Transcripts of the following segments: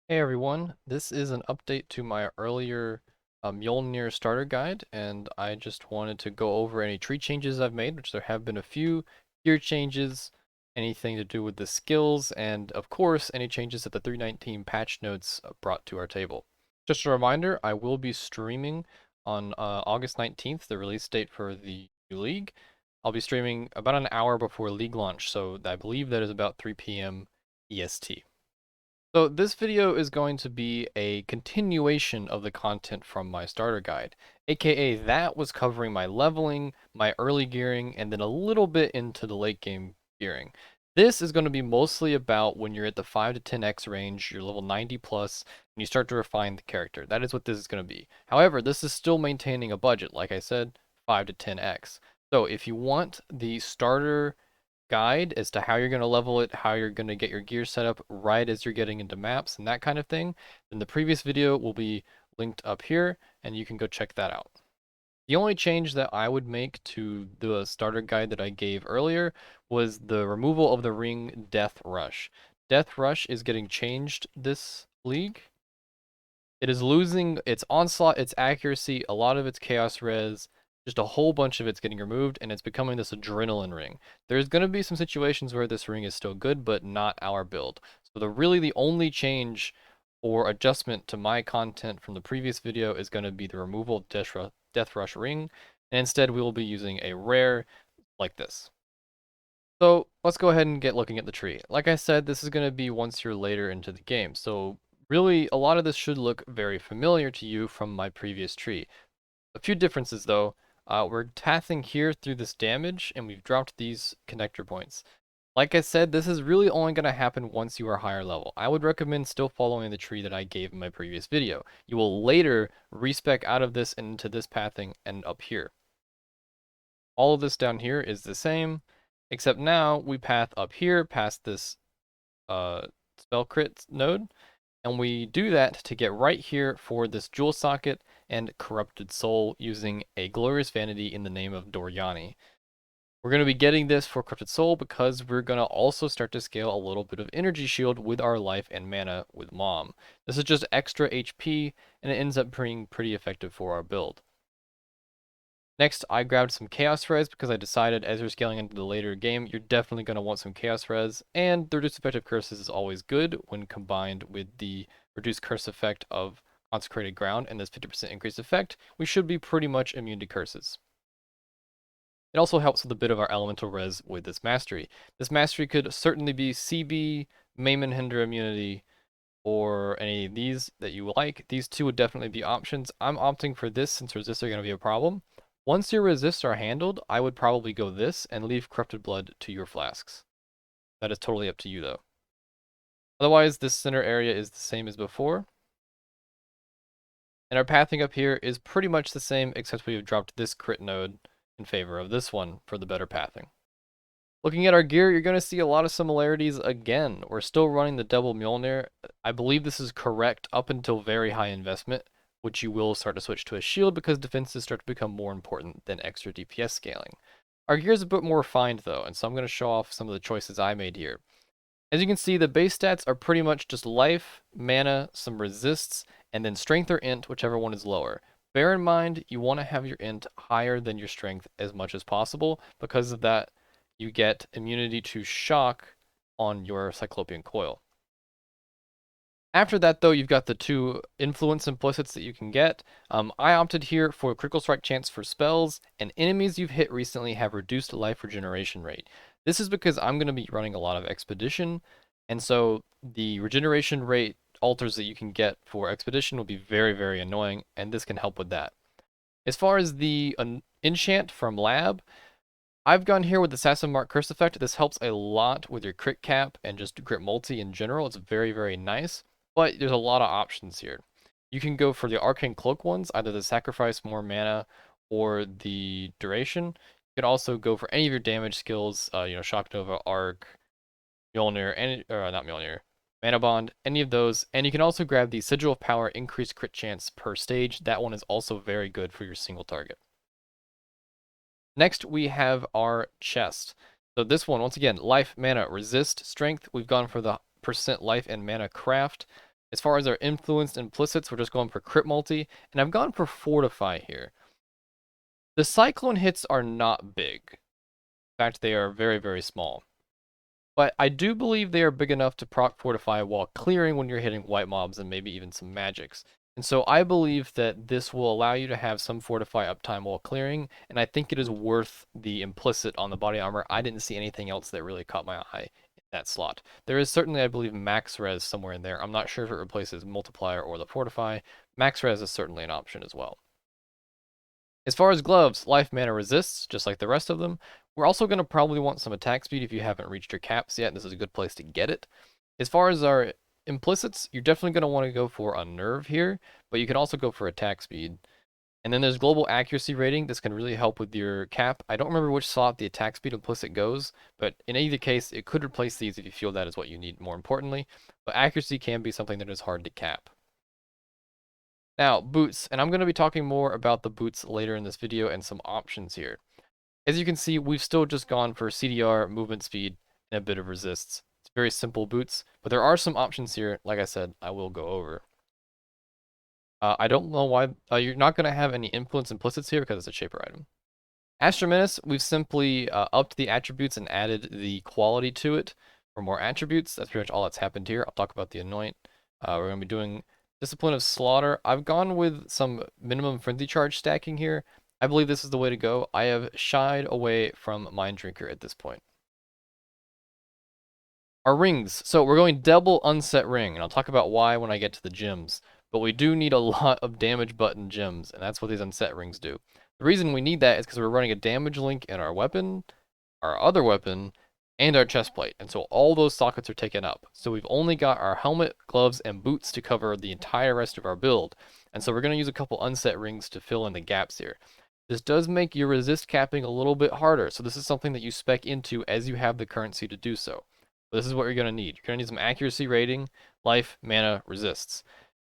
Hey everyone, this is an update to my earlier Mjolnir starter guide, and I just wanted to go over any tree changes I've made, which there have been a few, gear changes, anything to do with the skills, and of course any changes that the 3.19 patch notes brought to our table. Just a reminder, I will be streaming on August 19th, the release date for the new league. I'll be streaming about an hour before league launch, so I believe that is about 3 p.m. EST. So this video is going to be a continuation of the content from my starter guide, aka that was covering my leveling, my early gearing, and then a little bit into the late game gearing. This is going to be mostly about when you're at the 5 to 10x range, you're level 90 plus, and you start to refine the character. That is what this is going to be. However, this is still maintaining a budget, like I said, 5 to 10x. So if you want the starter guide as to how you're going to level it, how you're going to get your gear set up right as you're getting into maps and that kind of thing, then the previous video will be linked up here and you can go check that out. The only change that I would make to the starter guide that I gave earlier was the removal of the ring Death Rush. Death Rush is getting changed this league. It is losing its onslaught, its accuracy, a lot of its chaos res, just a whole bunch of it's getting removed, and it's becoming this adrenaline ring. There's going to be some situations where this ring is still good, but not our build. So the only change or adjustment to my content from the previous video is going to be the removal of Death Rush ring, and instead we will be using a rare like this. So let's go ahead and get looking at the tree. Like I said, this is going to be once you're later into the game. So really, a lot of this should look very familiar to you from my previous tree. A few differences though. We're tathing here through this damage, and we've dropped these connector points. Like I said, this is really only going to happen once you are higher level. I would recommend still following the tree that I gave in my previous video. You will later respec out of this and into this pathing and up here. All of this down here is the same, except now we path up here past this spell crit node, and we do that to get right here for this jewel socket and corrupted soul using a glorious vanity in the name of Doryani. We're going to be getting this for corrupted soul because we're going to also start to scale a little bit of energy shield with our life and mana with Mom. This is just extra HP, and it ends up being pretty effective for our build. Next, I grabbed some Chaos Res because I decided as you're scaling into the later game, you're definitely going to want some Chaos Res, and the reduced effective curses is always good when combined with the reduced curse effect of Consecrated Ground and this 50% increased effect. We should be pretty much immune to curses. It also helps with a bit of our elemental res with this mastery. This mastery could certainly be CB, Maimon Hinder immunity, or any of these that you like. These two would definitely be options. I'm opting for this since resists are going to be a problem. Once your resists are handled, I would probably go this and leave Corrupted Blood to your flasks. That is totally up to you though. Otherwise, this center area is the same as before. And our pathing up here is pretty much the same, except we have dropped this crit node in favor of this one for the better pathing. Looking at our gear, you're going to see a lot of similarities again. We're still running the double Mjolnir. I believe this is correct up until very high investment, which you will start to switch to a shield because defenses start to become more important than extra DPS scaling. Our gear is a bit more refined though, and so I'm going to show off some of the choices I made here. As you can see, the base stats are pretty much just life, mana, some resists, and then strength or int, whichever one is lower. Bear in mind, you want to have your int higher than your strength as much as possible. Because of that, you get immunity to shock on your Cyclopean Coil. After that, though, you've got the two influence implicits that you can get. I opted here for critical strike chance for spells, and enemies you've hit recently have reduced life regeneration rate. This is because I'm going to be running a lot of expedition, and so the regeneration rate alters that you can get for expedition will be very, very annoying, and this can help with that. As far as the enchant from lab, I've gone here with the Assassin Mark Curse effect. This helps a lot with your crit cap and just crit multi in general. It's very, very nice, but there's a lot of options here. You can go for the Arcane Cloak ones, either the sacrifice more mana or the duration. You can also go for any of your damage skills, Shock Nova, Arc, Mjolnir, or not Mjolnir, Manabond, any of those. And you can also grab the Sigil of Power, increased crit chance per stage. That one is also very good for your single target. Next, we have our chest. So this one, once again, life, mana, resist, strength. We've gone for the percent life and mana craft. As far as our influenced implicits, we're just going for crit multi, and I've gone for fortify here. The cyclone hits are not big. In fact, they are very, very small. But I do believe they are big enough to proc fortify while clearing when you're hitting white mobs and maybe even some magics. And so I believe that this will allow you to have some fortify uptime while clearing, and I think it is worth the implicit on the body armor. I didn't see anything else that really caught my eye in that slot. There is certainly, I believe, max res somewhere in there. I'm not sure if it replaces multiplier or the fortify. Max res is certainly an option as well. As far as gloves, life mana resists, just like the rest of them. We're also going to probably want some attack speed if you haven't reached your caps yet. This is a good place to get it. As far as our implicits, you're definitely going to want to go for a nerve here, but you can also go for attack speed. And then there's global accuracy rating. This can really help with your cap. I don't remember which slot the attack speed implicit goes, but in either case, it could replace these if you feel that is what you need more importantly. But accuracy can be something that is hard to cap. Now, boots, and I'm going to be talking more about the boots later in this video and some options here. As you can see, we've still just gone for CDR, movement speed, and a bit of resists. It's very simple boots, but there are some options here, like I said, I will go over. I don't know why, you're not going to have any influence implicits here because it's a shaper item. Astra Menace, we've simply upped the attributes and added the quality to it for more attributes. That's pretty much all that's happened here. I'll talk about the Anoint. We're going to be doing Discipline of Slaughter. I've gone with some minimum frenzy charge stacking here. I believe this is the way to go. I have shied away from Mind Drinker at this point. Our rings. So we're going double unset ring, and I'll talk about why when I get to the gems. But we do need a lot of damage button gems, and that's what these unset rings do. The reason we need that is because we're running a damage link in our weapon, our other weapon, and our chest plate. And so all those sockets are taken up. So we've only got our helmet, gloves, and boots to cover the entire rest of our build. And so we're going to use a couple unset rings to fill in the gaps here. This does make your resist capping a little bit harder. So this is something that you spec into as you have the currency to do so. But this is what you're going to need. You're going to need some accuracy rating, life, mana, resists.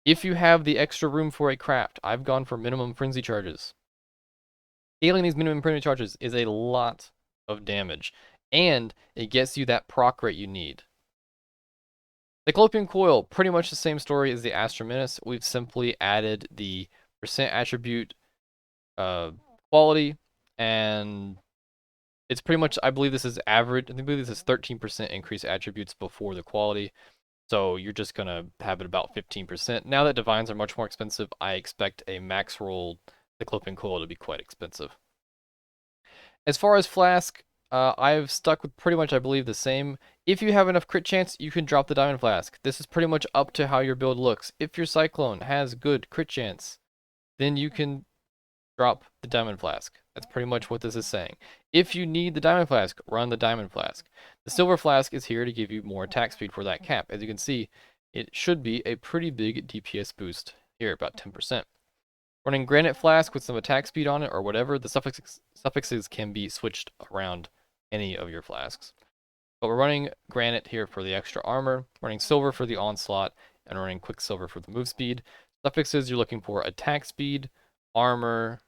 If you have the extra room for a craft, I've gone for minimum frenzy charges. Scaling these minimum frenzy charges is a lot of damage, and it gets you that proc rate you need. The Cyclopean Coil, pretty much the same story as the Astra Menace. We've simply added the percent attribute quality, and it's pretty much, I believe this is average. I believe this is 13% increase attributes before the quality. So you're just going to have it about 15%. Now that divines are much more expensive, I expect a max roll Cyclopean Coil to be quite expensive. As far as Flask, I've stuck with pretty much, I believe, the same. If you have enough crit chance, you can drop the Diamond Flask. This is pretty much up to how your build looks. If your Cyclone has good crit chance, then you can drop the Diamond Flask. That's pretty much what this is saying. If you need the Diamond Flask, run the Diamond Flask. The Silver Flask is here to give you more attack speed for that cap. As you can see, it should be a pretty big DPS boost here, about 10%. Running Granite Flask with some attack speed on it or whatever, the suffixes can be switched around any of your flasks. But we're running Granite here for the extra armor, running Silver for the onslaught, and running Quicksilver for the move speed. Suffixes, you're looking for attack speed, armor,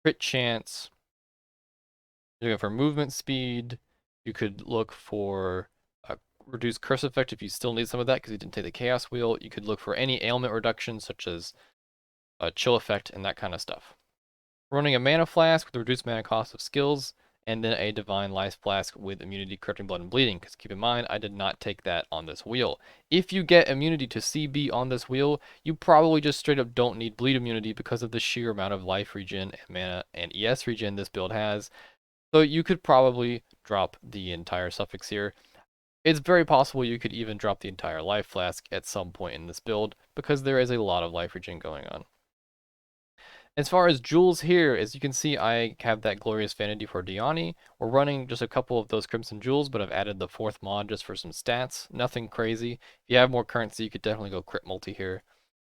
crit chance. You're looking for movement speed. You could look for reduced curse effect if you still need some of that because you didn't take the chaos wheel. You could look for any ailment reduction such as a chill effect and that kind of stuff. Running a mana flask with reduced mana cost of skills, and then a divine life flask with immunity, corrupting blood, and bleeding. Because keep in mind, I did not take that on this wheel. If you get immunity to CB on this wheel, you probably just straight up don't need bleed immunity because of the sheer amount of life regen and mana and ES regen this build has. So you could probably drop the entire suffix here. It's very possible you could even drop the entire life flask at some point in this build because there is a lot of life regen going on. As far as jewels here, as you can see, I have that Glorious Vanity for Diani. We're running just a couple of those Crimson Jewels, but I've added the 4th mod just for some stats. Nothing crazy. If you have more currency, you could definitely go crit multi here.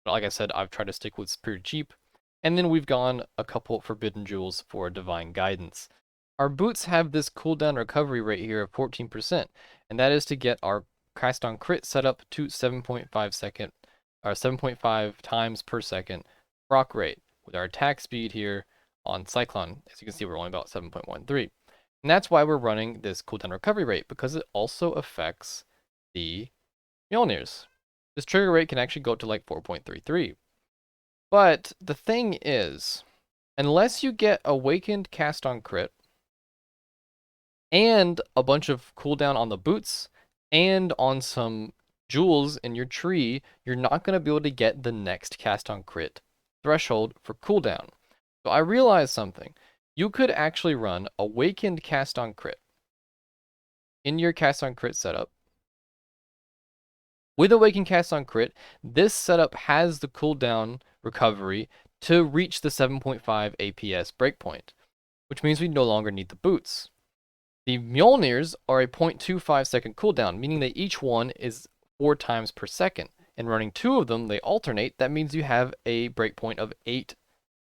But like I said, I've tried to stick with pretty cheap. And then we've gone a couple Forbidden Jewels for Divine Guidance. Our boots have this cooldown recovery rate here of 14%, and that is to get our cast on crit set up to 7.5 times per second proc rate. With our attack speed here on Cyclone, as you can see, we're only about 7.13. And that's why we're running this cooldown recovery rate, because it also affects the Mjolnirs. this trigger rate can actually go up to like 4.33. But the thing is, unless you get Awakened Cast on Crit, and a bunch of cooldown on the boots, and on some jewels in your tree, you're not going to be able to get the next cast on crit threshold for cooldown. So I realized something. You could actually run Awakened Cast on Crit in your cast on crit setup. With Awakened Cast on Crit, this setup has the cooldown recovery to reach the 7.5 APS breakpoint, which means we no longer need the boots. The Mjolnirs are a 0.25 second cooldown, meaning that each one is 4 times per second. And running 2 of them, they alternate. That means you have a breakpoint of 8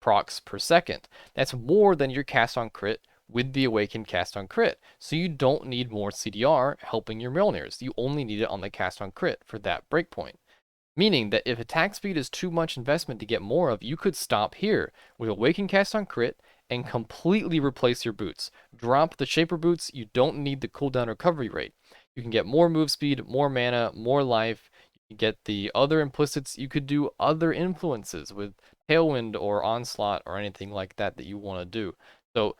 procs per second. That's more than your cast on crit with the Awakened Cast on Crit. So you don't need more CDR helping your Mjolnirs. You only need it on the cast on crit for that breakpoint. Meaning that if attack speed is too much investment to get more of, you could stop here with Awakened Cast on Crit and completely replace your boots. Drop the Shaper boots, you don't need the cooldown recovery rate. You can get more move speed, more mana, more life. You can get the other implicits. You could do other influences with Tailwind or Onslaught or anything like that that you want to do. So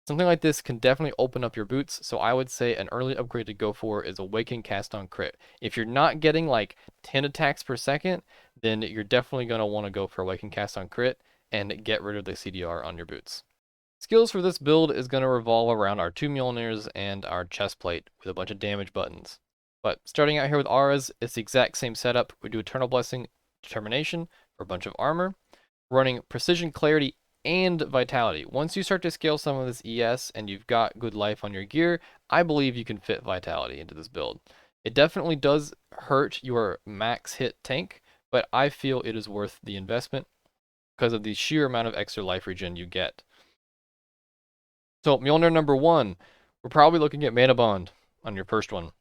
something like this can definitely open up your boots, so I would say an early upgrade to go for is Awaken Cast on Crit. If you're not getting like 10 attacks per second, then you're definitely going to want to go for Awaken Cast on Crit and get rid of the CDR on your boots. Skills for this build is going to revolve around our 2 Mjolnirs and our chest plate with a bunch of damage buttons. But starting out here with auras, it's the exact same setup. We do Eternal Blessing, Determination for a bunch of armor, running Precision, Clarity, and Vitality. Once you start to scale some of this ES and you've got good life on your gear, I believe you can fit Vitality into this build. It definitely does hurt your max hit tank, but I feel it is worth the investment because of the sheer amount of extra life regen you get. So Mjolnir number 1, we're probably looking at manabond on your first one.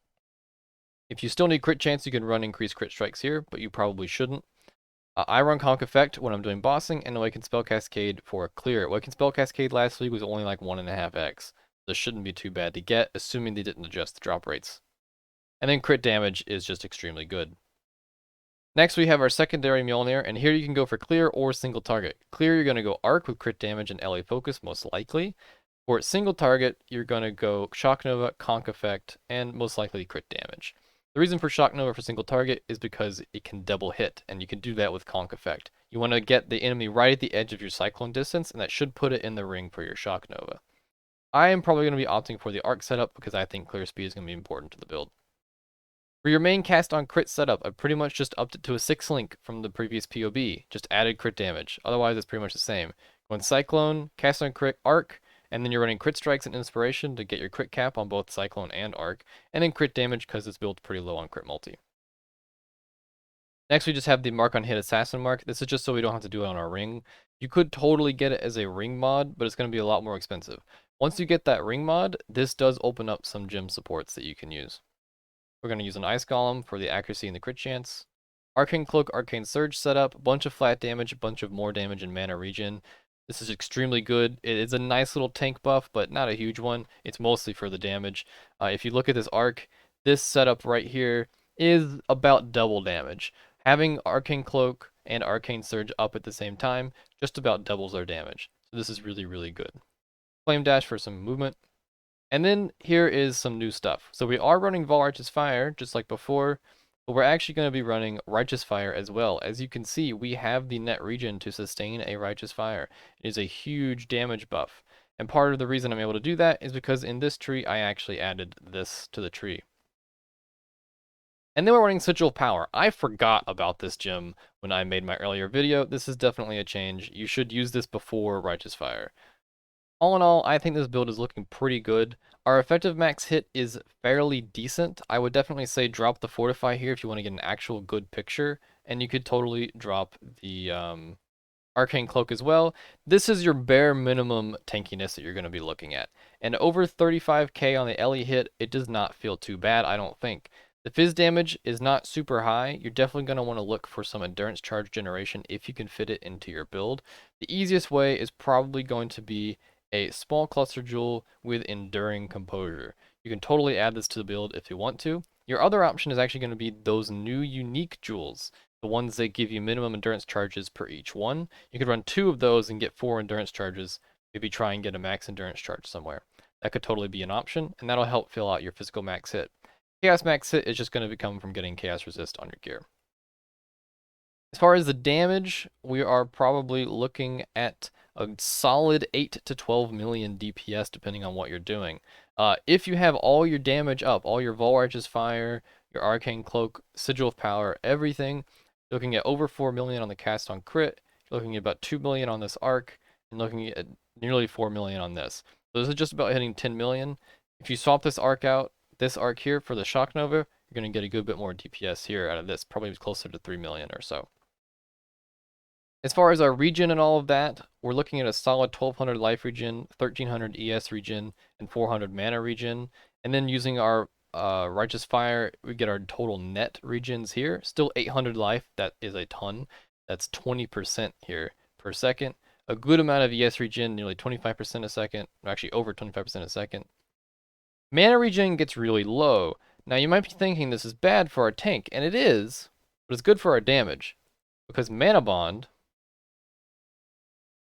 If you still need crit chance, you can run increased crit strikes here, but you probably shouldn't. I run Conk Effect when I'm doing bossing, and Awaken Spell Cascade for a clear. Awaken Spell Cascade last week was only like 1.5x. This shouldn't be too bad to get, assuming they didn't adjust the drop rates. And then crit damage is just extremely good. Next, we have our secondary Mjolnir, and here you can go for clear or single target. Clear, you're going to go Arc with crit damage and LA Focus, most likely. For single target, you're going to go Shock Nova, Conk Effect, and most likely crit damage. The reason for Shock Nova for single target is because it can double hit, and you can do that with Conk Effect. You want to get the enemy right at the edge of your Cyclone distance, and that should put it in the ring for your Shock Nova. I am probably going to be opting for the Arc setup because I think clear speed is going to be important to the build. For your main cast on crit setup, I pretty much just upped it to a 6 link from the previous POB, just added crit damage. Otherwise, it's pretty much the same. Going Cyclone, cast on crit, Arc, and then you're running crit strikes and inspiration to get your crit cap on both Cyclone and Arc, and then crit damage because it's built pretty low on crit multi. Next, we just have the mark on hit assassin mark. This is just so we don't have to do it on our ring. You could totally get it as a ring mod, but it's going to be a lot more expensive. Once you get that ring mod, this does open up some gem supports that you can use. We're going to use an Ice Golem for the accuracy and the crit chance. Arcane Cloak, Arcane Surge setup, a bunch of flat damage, a bunch of more damage and mana regen. This is extremely good. It is a nice little tank buff, but not a huge one. It's mostly for the damage. If you look at this arc, this setup right here is about double damage. Having Arcane Cloak and Arcane Surge up at the same time just about doubles their damage. So this is really, really good. Flame Dash for some movement. And then here is some new stuff. So we are running Vol Righteous Fire, just like before, but we're actually going to be running Righteous Fire as well. As you can see, we have the net regen to sustain a Righteous Fire. It is a huge damage buff. And part of the reason I'm able to do that is because in this tree, I actually added this to the tree. And then we're running Sigil Power. I forgot about this gem when I made my earlier video. This is definitely a change. You should use this before Righteous Fire. All in all, I think this build is looking pretty good. Our effective max hit is fairly decent. I would definitely say drop the Fortify here if you want to get an actual good picture, and you could totally drop the Arcane Cloak as well. This is your bare minimum tankiness that you're going to be looking at. And over 35k on the LE hit, it does not feel too bad, I don't think. The Fizz damage is not super high. You're definitely going to want to look for some Endurance Charge generation if you can fit it into your build. The easiest way is probably going to be a small cluster jewel with Enduring Composure. You can totally add this to the build if you want to. Your other option is actually going to be those new unique jewels, the ones that give you minimum endurance charges per each one. You could run 2 of those and get 4 endurance charges, maybe try and get a max endurance charge somewhere. That could totally be an option, and that'll help fill out your physical max hit. Chaos max hit is just going to come from getting chaos resist on your gear. As far as the damage, we are probably looking at a solid 8 to 12 million DPS depending on what you're doing. If you have all your damage up, all your Volright's Fire, your Arcane Cloak, Sigil of Power, everything, you're looking at over 4 million on the cast on crit, you're looking at about 2 million on this arc, and looking at nearly 4 million on this. So this is just about hitting 10 million. If you swap this arc out, this arc here for the Shock Nova, you're going to get a good bit more DPS here out of this, probably closer to 3 million or so. As far as our regen and all of that, we're looking at a solid 1200 life regen, 1300 ES regen, and 400 mana regen. And then using our Righteous Fire, we get our total net regens here. Still 800 life, that is a ton. That's 20% here per second. A good amount of ES regen, nearly 25% a second, actually over 25% a second. Mana regen gets really low. Now you might be thinking this is bad for our tank, and it is, but it's good for our damage. Because manabond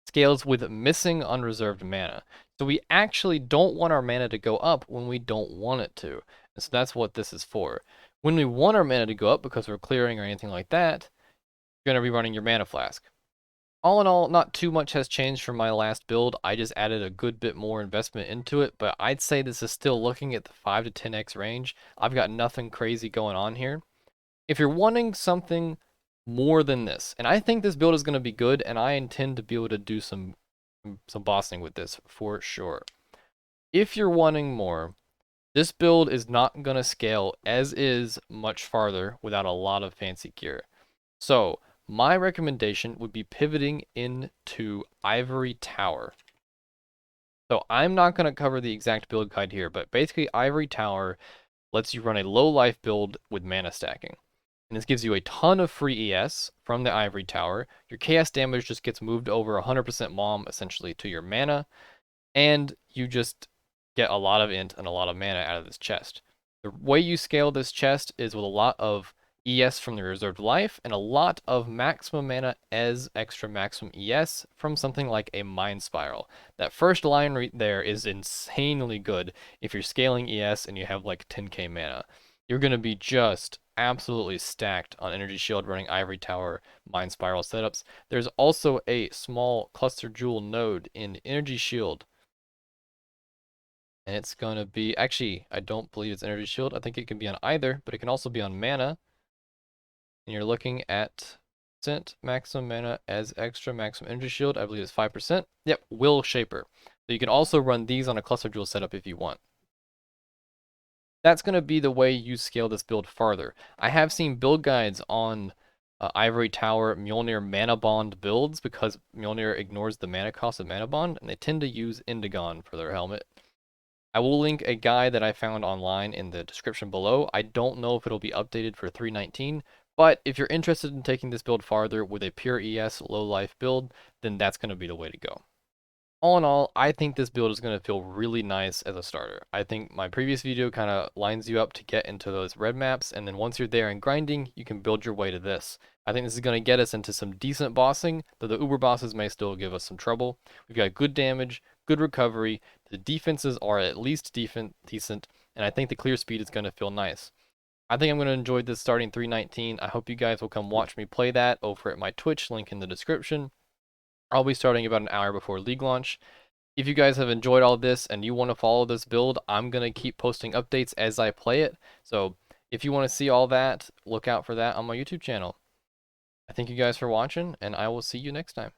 scales with missing unreserved mana. So we actually don't want our mana to go up when we don't want it to. And so that's what this is for. When we want our mana to go up because we're clearing or anything like that, you're going to be running your mana flask. All in all, not too much has changed from my last build. I just added a good bit more investment into it, but I'd say this is still looking at the 5 to 10x range. I've got nothing crazy going on here. If you're wanting something more than this, and I think this build is going to be good, and I intend to be able to do some bossing with this for sure. If you're wanting more, this build is not going to scale as is much farther without a lot of fancy gear. So my recommendation would be pivoting into Ivory Tower. So I'm not going to cover the exact build guide here, but basically Ivory Tower lets you run a low life build with mana stacking. And this gives you a ton of free ES from the Ivory Tower. Your chaos damage just gets moved over 100% mom essentially to your mana, and you just get a lot of int and a lot of mana out of this chest. The way you scale this chest is with a lot of ES from the reserved life and a lot of maximum mana as extra maximum ES from something like a Mind Spiral. That first line right there is insanely good if you're scaling ES and you have like 10k mana. You're going to be just absolutely stacked on Energy Shield running Ivory Tower Mind Spiral setups. There's also a small Cluster Jewel node in Energy Shield. And it's going to be, actually, I don't believe it's Energy Shield. I think it can be on either, but it can also be on mana. And you're looking at percent maximum mana as extra maximum Energy Shield. I believe it's 5%. Yep, Will Shaper. So you can also run these on a Cluster Jewel setup if you want. That's going to be the way you scale this build farther. I have seen build guides on Ivory Tower Mjolnir manabond builds because Mjolnir ignores the mana cost of manabond, and they tend to use Indigon for their helmet. I will link a guide that I found online in the description below. I don't know if it'll be updated for 3.19, but if you're interested in taking this build farther with a pure ES low life build, then that's going to be the way to go. All in all, I think this build is going to feel really nice as a starter. I think my previous video kind of lines you up to get into those red maps, and then once you're there and grinding, you can build your way to this. I think this is going to get us into some decent bossing, though the uber bosses may still give us some trouble. We've got good damage, good recovery, the defenses are at least decent, and I think the clear speed is going to feel nice. I think I'm going to enjoy this starting 3.19. I hope you guys will come watch me play that over at my Twitch, link in the description. I'll be starting about an hour before League launch. If you guys have enjoyed all this and you want to follow this build, I'm going to keep posting updates as I play it. So if you want to see all that, look out for that on my YouTube channel. I thank you guys for watching, and I will see you next time.